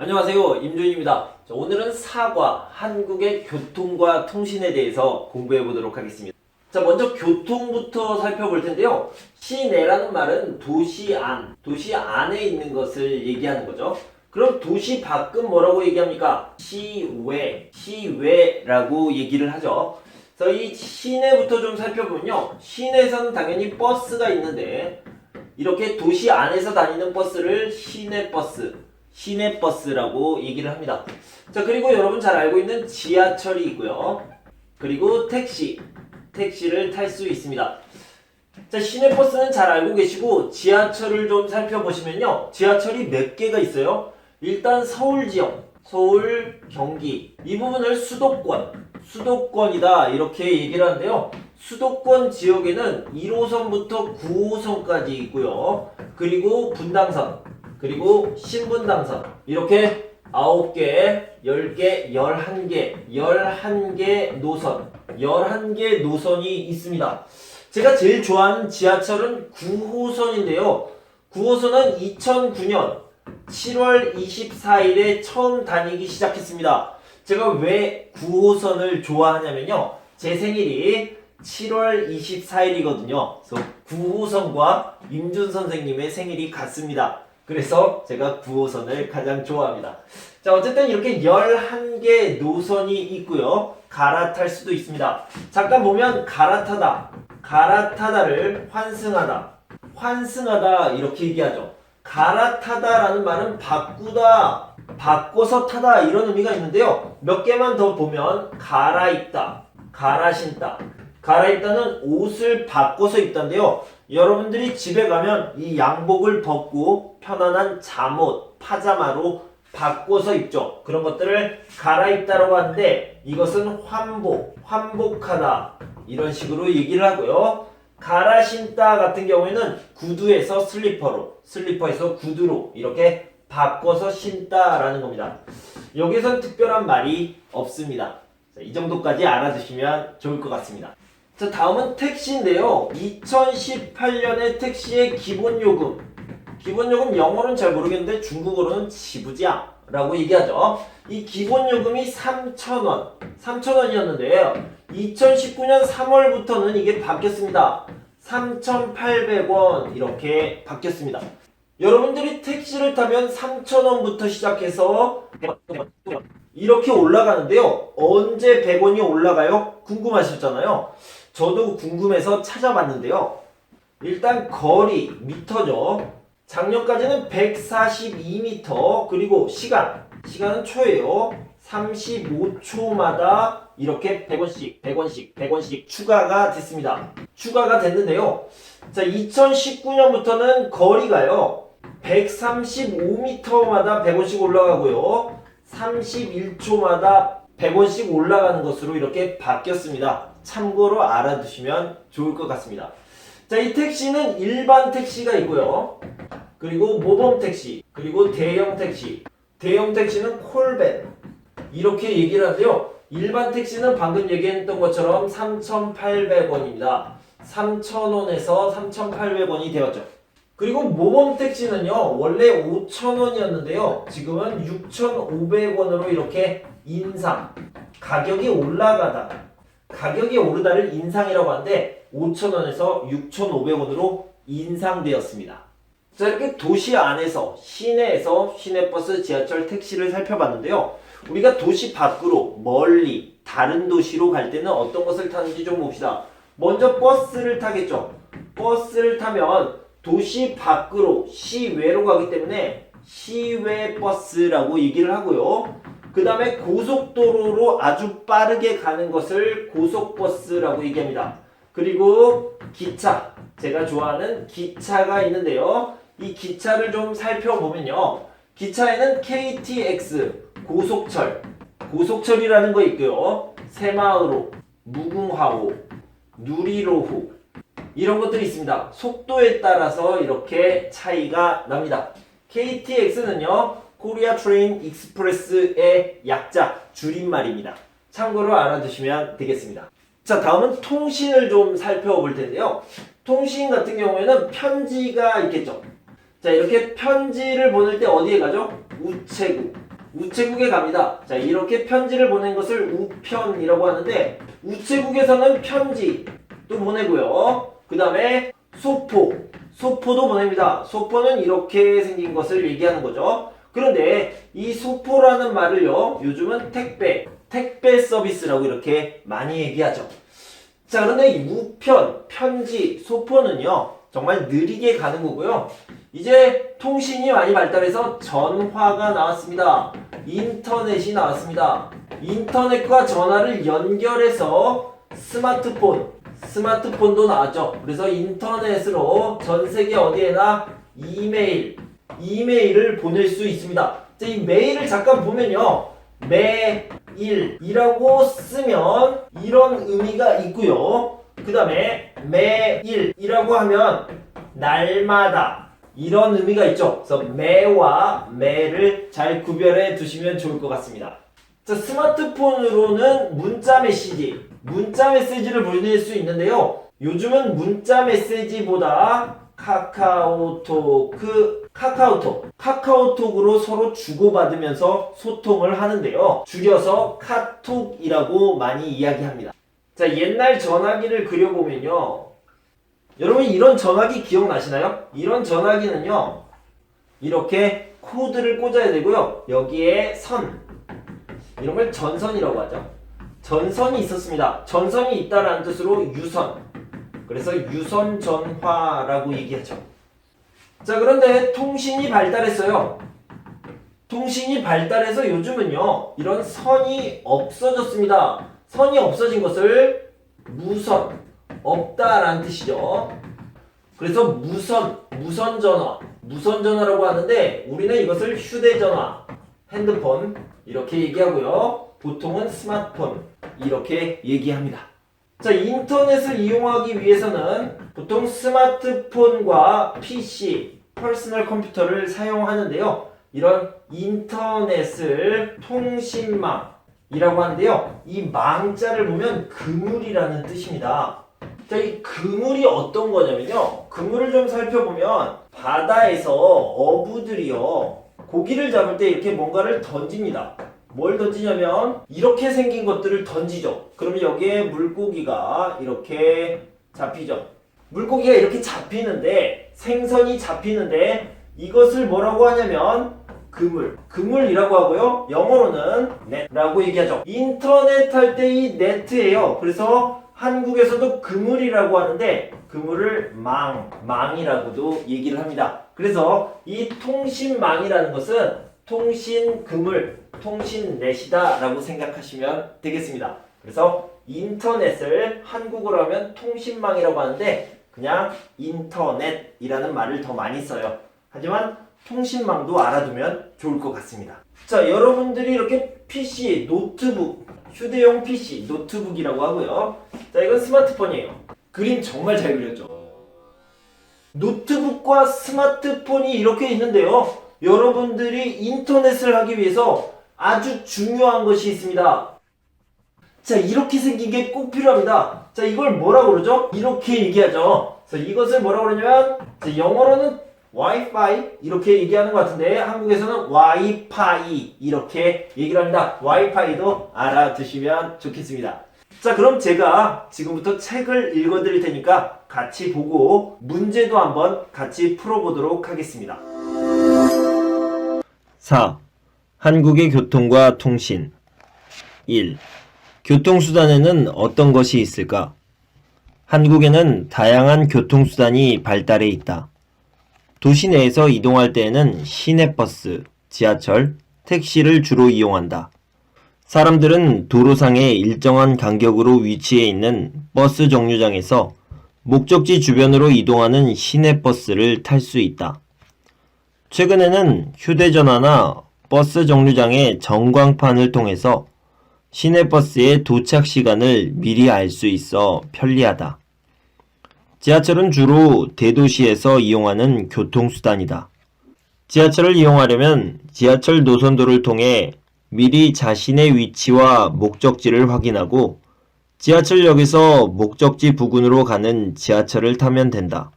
안녕하세요. 임준입니다. 오늘은 사과, 한국의 교통과 통신에 대해서 공부해 보도록 하겠습니다. 자, 먼저 교통부터 살펴볼 텐데요. 시내라는 말은 도시 안에 있는 것을 얘기하는 거죠. 그럼 도시 밖은 뭐라고 얘기합니까? 시외라고 얘기를 하죠. 그래서 이 시내부터 좀 살펴보면요. 시내에서는 당연히 버스가 있는데 이렇게 도시 안에서 다니는 버스를 시내버스라고 얘기를 합니다. 자, 그리고 여러분 잘 알고 있는 지하철이 있고요. 그리고 택시를 탈 수 있습니다. 자, 시내버스는 잘 알고 계시고 지하철을 좀 살펴보시면요. 지하철이 몇 개가 있어요? 일단 서울 지역, 서울, 경기 이 부분을 수도권이다 이렇게 얘기를 하는데요. 수도권 지역에는 1호선부터 9호선까지 있고요. 그리고 분당선, 그리고 신분당선 이렇게 9개, 10개, 11개 노선 11개 노선이 있습니다. 제가 제일 좋아하는 지하철은 9호선인데요. 9호선은 2009년 7월 24일에 처음 다니기 시작했습니다. 제가 왜 9호선을 좋아하냐면요. 제 생일이 7월 24일이거든요. 그래서 9호선과 임준 선생님의 생일이 같습니다. 그래서 제가 9호선을 가장 좋아합니다. 자, 어쨌든 이렇게 11개 노선이 있고요. 갈아탈 수도 있습니다. 잠깐 보면 갈아타다를 환승하다 이렇게 얘기하죠. 갈아타다라는 말은 바꾸다, 바꿔서 타다 이런 의미가 있는데요. 몇 개만 더 보면 갈아입다, 갈아신다. 갈아입다는 옷을 바꿔서 입다인데요. 여러분들이 집에 가면 이 양복을 벗고 편안한 잠옷, 파자마로 바꿔서 입죠. 그런 것들을 갈아입다라고 하는데 이것은 환복하다 이런 식으로 얘기를 하고요. 갈아 신다 같은 경우에는 구두에서 슬리퍼에서 구두로 이렇게 바꿔서 신다라는 겁니다. 여기선 특별한 말이 없습니다. 자, 이 정도까지 알아두시면 좋을 것 같습니다. 자, 다음은 택시인데요. 2018년의 택시의 기본요금 영어는 잘 모르겠는데 중국어로는 지부지야라고 얘기하죠. 이 기본요금이 3,000원이었는데요. 2019년 3월부터는 이게 바뀌었습니다. 3,800원 이렇게 바뀌었습니다. 여러분들이 택시를 타면 3,000원부터 시작해서 100원 이렇게 올라가는데요. 언제 100원이 올라가요? 궁금하셨잖아요. 저도 궁금해서 찾아봤는데요. 일단 거리, 미터죠. 작년까지는 142m, 그리고 시간은 초예요. 35초마다 이렇게 100원씩 추가가 됐습니다. 추가가 됐는데요. 자, 2019년부터는 거리가요. 135m마다 100원씩 올라가고요. 31초마다 100원씩 올라가는 것으로 이렇게 바뀌었습니다. 참고로 알아두시면 좋을 것 같습니다. 자, 이 택시는 일반 택시가 있고요. 그리고 모범 택시, 그리고 대형 택시. 대형 택시는 콜밴. 이렇게 얘기를 하는데요. 일반 택시는 방금 얘기했던 것처럼 3,800원입니다. 3,000원에서 3,800원이 되었죠. 그리고 모범 택시는요. 원래 5,000원이었는데요. 지금은 6,500원으로 이렇게 인상. 가격이 오르다를 인상이라고 하는데 5,000원에서 6,500원으로 인상되었습니다. 자, 이렇게 도시 안에서 시내에서 시내버스, 지하철, 택시를 살펴봤는데요. 우리가 도시 밖으로 멀리 다른 도시로 갈 때는 어떤 것을 타는지 좀 봅시다. 먼저 버스를 타겠죠. 버스를 타면 도시 밖으로 시외로 가기 때문에 시외버스라고 얘기를 하고요. 그 다음에 고속도로로 아주 빠르게 가는 것을 고속버스라고 얘기합니다. 그리고 기차, 제가 좋아하는 기차가 있는데요. 이 기차를 좀 살펴보면요. 기차에는 KTX, 고속철이라는 거 있고요. 새마을호, 무궁화호, 누리로호 이런 것들이 있습니다. 속도에 따라서 이렇게 차이가 납니다. KTX는요. 코리아 트레인 익스프레스의 약자, 줄임말입니다. 참고로 알아두시면 되겠습니다. 자, 다음은 통신을 좀 살펴볼 텐데요. 통신 같은 경우에는 편지가 있겠죠. 자, 이렇게 편지를 보낼 때 어디에 가죠? 우체국. 우체국에 갑니다. 자, 이렇게 편지를 보낸 것을 우편이라고 하는데 우체국에서는 편지 또 보내고요. 그 다음에 소포도 보냅니다. 소포는 이렇게 생긴 것을 얘기하는 거죠. 그런데 이 소포라는 말을요, 요즘은 택배 서비스라고 이렇게 많이 얘기하죠. 자, 그런데 이 우편, 편지, 소포는요, 정말 느리게 가는 거고요. 이제 통신이 많이 발달해서 전화가 나왔습니다. 인터넷이 나왔습니다. 인터넷과 전화를 연결해서 스마트폰도 나왔죠. 그래서 인터넷으로 전 세계 어디에나 이메일을 보낼 수 있습니다. 자, 이 메일을 잠깐 보면요. 매일이라고 쓰면 이런 의미가 있고요. 그 다음에 매일이라고 하면 날마다 이런 의미가 있죠. 그래서 매와 매를 잘 구별해 두시면 좋을 것 같습니다. 자, 스마트폰으로는 문자 메시지를 보낼 수 있는데요. 요즘은 문자 메시지보다 카카오톡으로 서로 주고받으면서 소통을 하는데요. 줄여서 카톡이라고 많이 이야기합니다. 자, 옛날 전화기를 그려보면요. 여러분 이런 전화기 기억나시나요? 이런 전화기는요. 이렇게 코드를 꽂아야 되고요. 여기에 이런 걸 전선이라고 하죠. 전선이 있었습니다. 전선이 있다라는 뜻으로 유선. 그래서 유선 전화라고 얘기하죠. 자, 그런데 통신이 발달했어요. 통신이 발달해서 요즘은요. 이런 선이 없어졌습니다. 선이 없어진 것을 무선, 없다라는 뜻이죠. 그래서 무선전화라고 하는데 우리는 이것을 휴대전화, 핸드폰 이렇게 얘기하고요. 보통은 스마트폰 이렇게 얘기합니다. 자, 인터넷을 이용하기 위해서는 보통 스마트폰과 PC, 퍼스널 컴퓨터를 사용하는데요. 이런 인터넷을 통신망이라고 하는데요. 이 망자를 보면 그물이라는 뜻입니다. 자, 이 그물이 어떤 거냐면요. 그물을 좀 살펴보면 바다에서 어부들이요. 고기를 잡을 때 이렇게 뭔가를 던집니다. 뭘 던지냐면 이렇게 생긴 것들을 던지죠. 그러면 여기에 물고기가 이렇게 잡히죠. 물고기가 이렇게 잡히는데 생선이 잡히는데 이것을 뭐라고 하냐면 그물이라고 하고요. 영어로는 넷라고 얘기하죠. 인터넷 할 때 이 네트예요. 그래서 한국에서도 그물이라고 하는데 그물을 망이라고도 얘기를 합니다. 그래서 이 통신망이라는 것은 통신그물, 통신넷이다 라고 생각하시면 되겠습니다. 그래서 인터넷을 한국어로 하면 통신망이라고 하는데 그냥 인터넷이라는 말을 더 많이 써요. 하지만 통신망도 알아두면 좋을 것 같습니다. 자, 여러분들이 이렇게 PC, 노트북, 휴대용 PC, 노트북이라고 하고요. 자, 이건 스마트폰이에요. 그림 정말 잘 그렸죠. 노트북과 스마트폰이 이렇게 있는데요. 여러분들이 인터넷을 하기 위해서 아주 중요한 것이 있습니다. 자, 이렇게 생긴 게 꼭 필요합니다. 자, 이걸 뭐라고 그러죠? 이렇게 얘기하죠. 그래서 이것을 뭐라고 그러냐면 영어로는 와이파이 이렇게 얘기하는 것 같은데 한국에서는 와이파이 이렇게 얘기를 합니다. 와이파이도 알아두시면 좋겠습니다. 자, 그럼 제가 지금부터 책을 읽어드릴 테니까 같이 보고 문제도 한번 같이 풀어보도록 하겠습니다. 4. 한국의 교통과 통신. 1. 교통수단에는 어떤 것이 있을까? 한국에는 다양한 교통수단이 발달해 있다. 도시 내에서 이동할 때에는 시내버스, 지하철, 택시를 주로 이용한다. 사람들은 도로상의 일정한 간격으로 위치해 있는 버스 정류장에서 목적지 주변으로 이동하는 시내버스를 탈 수 있다. 최근에는 휴대전화나 버스 정류장의 전광판을 통해서 시내버스의 도착 시간을 미리 알 수 있어 편리하다. 지하철은 주로 대도시에서 이용하는 교통수단이다. 지하철을 이용하려면 지하철 노선도를 통해 미리 자신의 위치와 목적지를 확인하고 지하철역에서 목적지 부근으로 가는 지하철을 타면 된다.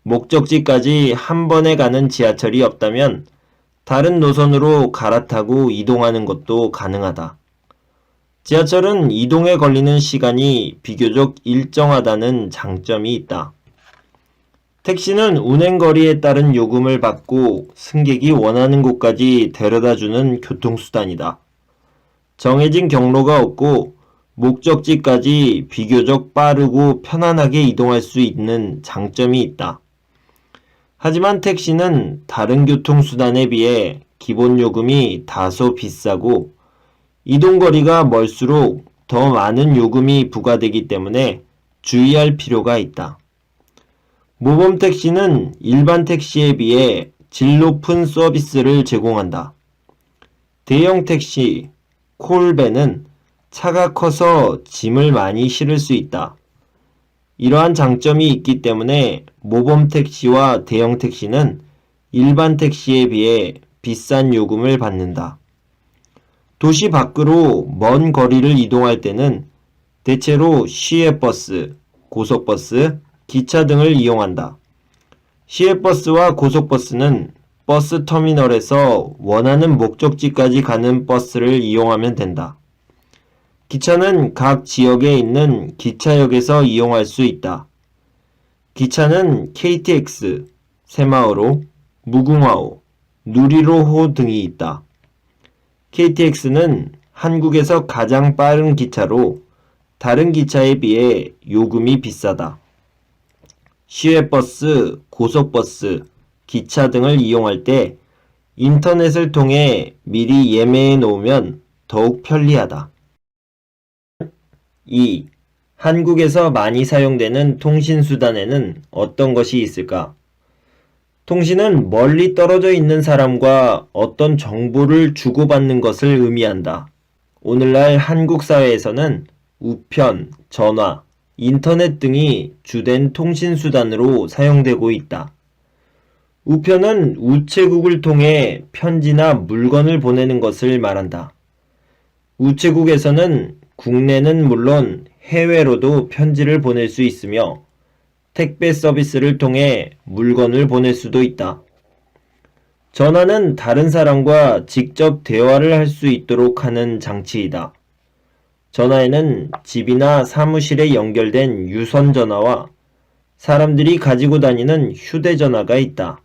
목적지까지 한 번에 가는 지하철이 없다면 다른 노선으로 갈아타고 이동하는 것도 가능하다. 지하철은 이동에 걸리는 시간이 비교적 일정하다는 장점이 있다. 택시는 운행거리에 따른 요금을 받고 승객이 원하는 곳까지 데려다주는 교통수단이다. 정해진 경로가 없고 목적지까지 비교적 빠르고 편안하게 이동할 수 있는 장점이 있다. 하지만 택시는 다른 교통수단에 비해 기본 요금이 다소 비싸고 이동거리가 멀수록 더 많은 요금이 부과되기 때문에 주의할 필요가 있다. 모범 택시는 일반 택시에 비해 질 높은 서비스를 제공한다. 대형 택시, 콜밴은 차가 커서 짐을 많이 실을 수 있다. 이러한 장점이 있기 때문에 모범 택시와 대형 택시는 일반 택시에 비해 비싼 요금을 받는다. 도시 밖으로 먼 거리를 이동할 때는 대체로 시외버스, 고속버스, 기차 등을 이용한다. 시외버스와 고속버스는 버스 터미널에서 원하는 목적지까지 가는 버스를 이용하면 된다. 기차는 각 지역에 있는 기차역에서 이용할 수 있다. 기차는 KTX, 새마을호, 무궁화호, 누리호호 등이 있다. KTX는 한국에서 가장 빠른 기차로 다른 기차에 비해 요금이 비싸다. 시외버스, 고속버스, 기차 등을 이용할 때 인터넷을 통해 미리 예매해 놓으면 더욱 편리하다. 2. 한국에서 많이 사용되는 통신수단에는 어떤 것이 있을까? 통신은 멀리 떨어져 있는 사람과 어떤 정보를 주고받는 것을 의미한다. 오늘날 한국 사회에서는 우편, 전화, 인터넷 등이 주된 통신수단으로 사용되고 있다. 우편은 우체국을 통해 편지나 물건을 보내는 것을 말한다. 우체국에서는 국내는 물론 해외로도 편지를 보낼 수 있으며 택배 서비스를 통해 물건을 보낼 수도 있다. 전화는 다른 사람과 직접 대화를 할 수 있도록 하는 장치이다. 전화에는 집이나 사무실에 연결된 유선 전화와 사람들이 가지고 다니는 휴대전화가 있다.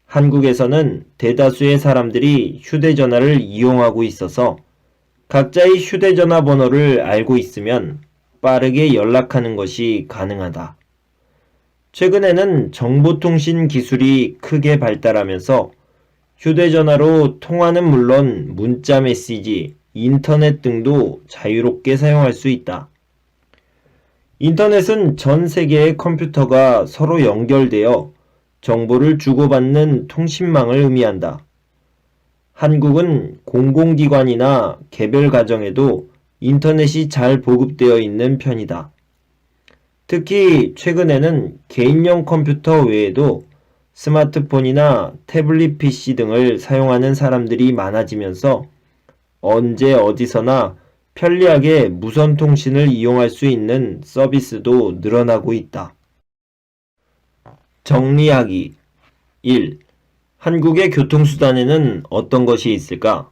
한국에서는 대다수의 사람들이 휴대전화를 이용하고 있어서 각자의 휴대전화 번호를 알고 있으면 빠르게 연락하는 것이 가능하다. 최근에는 정보통신 기술이 크게 발달하면서 휴대전화로 통화는 물론 문자 메시지, 인터넷 등도 자유롭게 사용할 수 있다. 인터넷은 전 세계의 컴퓨터가 서로 연결되어 정보를 주고받는 통신망을 의미한다. 한국은 공공기관이나 개별 가정에도 인터넷이 잘 보급되어 있는 편이다. 특히 최근에는 개인용 컴퓨터 외에도 스마트폰이나 태블릿 PC 등을 사용하는 사람들이 많아지면서 언제 어디서나 편리하게 무선 통신을 이용할 수 있는 서비스도 늘어나고 있다. 정리하기 1. 한국의 교통수단에는 어떤 것이 있을까?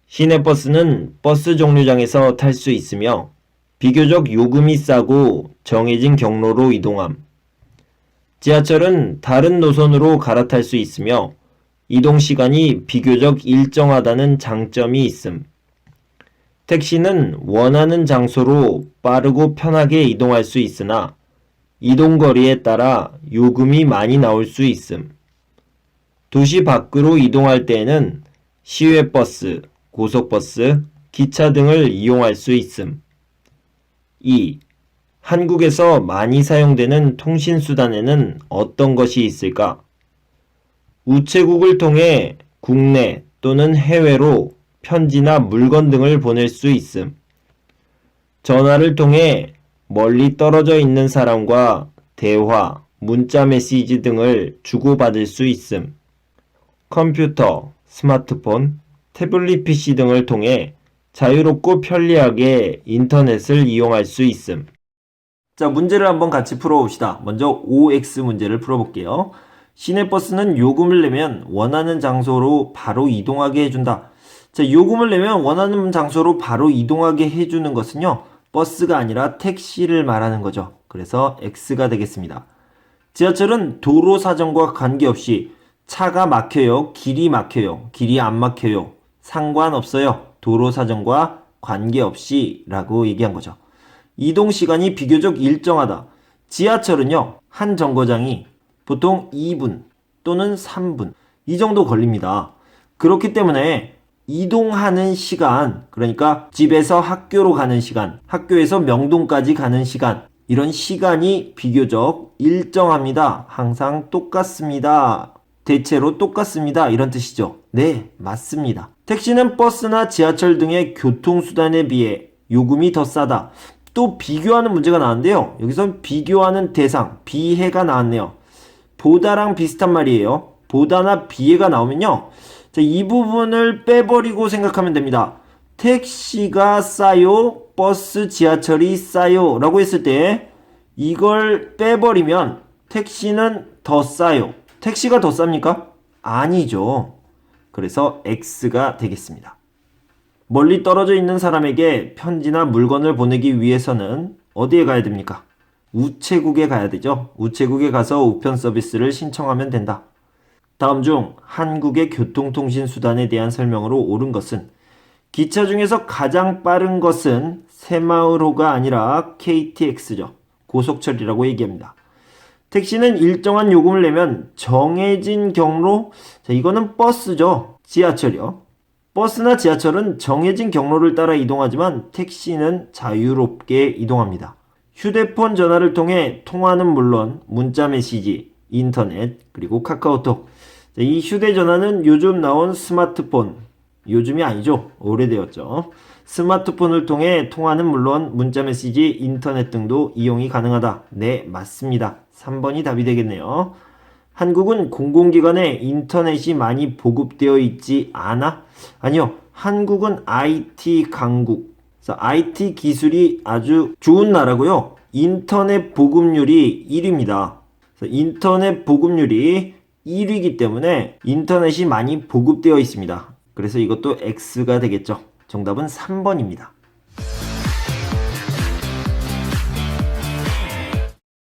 시내버스는 버스 정류장에서 탈 수 있으며 비교적 요금이 싸고 정해진 경로로 이동함. 지하철은 다른 노선으로 갈아탈 수 있으며 이동 시간이 비교적 일정하다는 장점이 있음. 택시는 원하는 장소로 빠르고 편하게 이동할 수 있으나 이동 거리에 따라 요금이 많이 나올 수 있음. 도시 밖으로 이동할 때에는 시외버스, 고속버스, 기차 등을 이용할 수 있음. 2. 한국에서 많이 사용되는 통신수단에는 어떤 것이 있을까? 우체국을 통해 국내 또는 해외로 편지나 물건 등을 보낼 수 있음. 전화를 통해 멀리 떨어져 있는 사람과 대화, 문자 메시지 등을 주고받을 수 있음. 컴퓨터, 스마트폰, 태블릿 PC 등을 통해 자유롭고 편리하게 인터넷을 이용할 수 있음. 자, 문제를 한번 같이 풀어봅시다. 먼저 OX 문제를 풀어볼게요. 시내버스는 요금을 내면 원하는 장소로 바로 이동하게 해준다. 자, 요금을 내면 원하는 장소로 바로 이동하게 해주는 것은요, 버스가 아니라 택시를 말하는 거죠. 그래서 X가 되겠습니다. 지하철은 도로 사정과 관계없이 차가 막혀요, 길이 막혀요, 길이 안 막혀요, 상관없어요, 도로 사정과 관계없이 라고 얘기한 거죠. 이동 시간이 비교적 일정하다. 지하철은요, 한 정거장이 보통 2분 또는 3분 이 정도 걸립니다. 그렇기 때문에 이동하는 시간, 그러니까 집에서 학교로 가는 시간, 학교에서 명동까지 가는 시간, 이런 시간이 비교적 일정합니다. 항상 똑같습니다. 대체로 똑같습니다. 이런 뜻이죠. 네, 맞습니다. 택시는 버스나 지하철 등의 교통수단에 비해 요금이 더 싸다. 또 비교하는 문제가 나왔는데요. 여기선 비교하는 대상, 비해가 나왔네요. 보다랑 비슷한 말이에요. 보다나 비해가 나오면요, 자, 이 부분을 빼버리고 생각하면 됩니다. 택시가 싸요, 버스, 지하철이 싸요 라고 했을 때 이걸 빼버리면 택시는 더 싸요. 택시가 더 쌉니까? 아니죠. 그래서 X가 되겠습니다. 멀리 떨어져 있는 사람에게 편지나 물건을 보내기 위해서는 어디에 가야 됩니까? 우체국에 가야 되죠. 우체국에 가서 우편 서비스를 신청하면 된다. 다음 중 한국의 교통통신 수단에 대한 설명으로 옳은 것은 기차 중에서 가장 빠른 것은 새마을호가 아니라 KTX죠. 고속철이라고 얘기합니다. 택시는 일정한 요금을 내면 정해진 경로, 자, 이거는 버스죠. 지하철이요. 버스나 지하철은 정해진 경로를 따라 이동하지만 택시는 자유롭게 이동합니다. 휴대폰 전화를 통해 통화는 물론 문자 메시지, 인터넷, 그리고 카카오톡. 자, 이 휴대전화는 요즘 나온 스마트폰, 요즘이 아니죠. 오래되었죠. 스마트폰을 통해 통화는 물론 문자 메시지, 인터넷 등도 이용이 가능하다. 네, 맞습니다. 3번이 답이 되겠네요. 한국은 공공기관에 인터넷이 많이 보급되어 있지 않아? 아니요. 한국은 IT 강국. 그래서 IT 기술이 아주 좋은 나라고요. 인터넷 보급률이 1위입니다. 인터넷 보급률이 1위이기 때문에 인터넷이 많이 보급되어 있습니다. 그래서 이것도 X가 되겠죠. 정답은 3번입니다.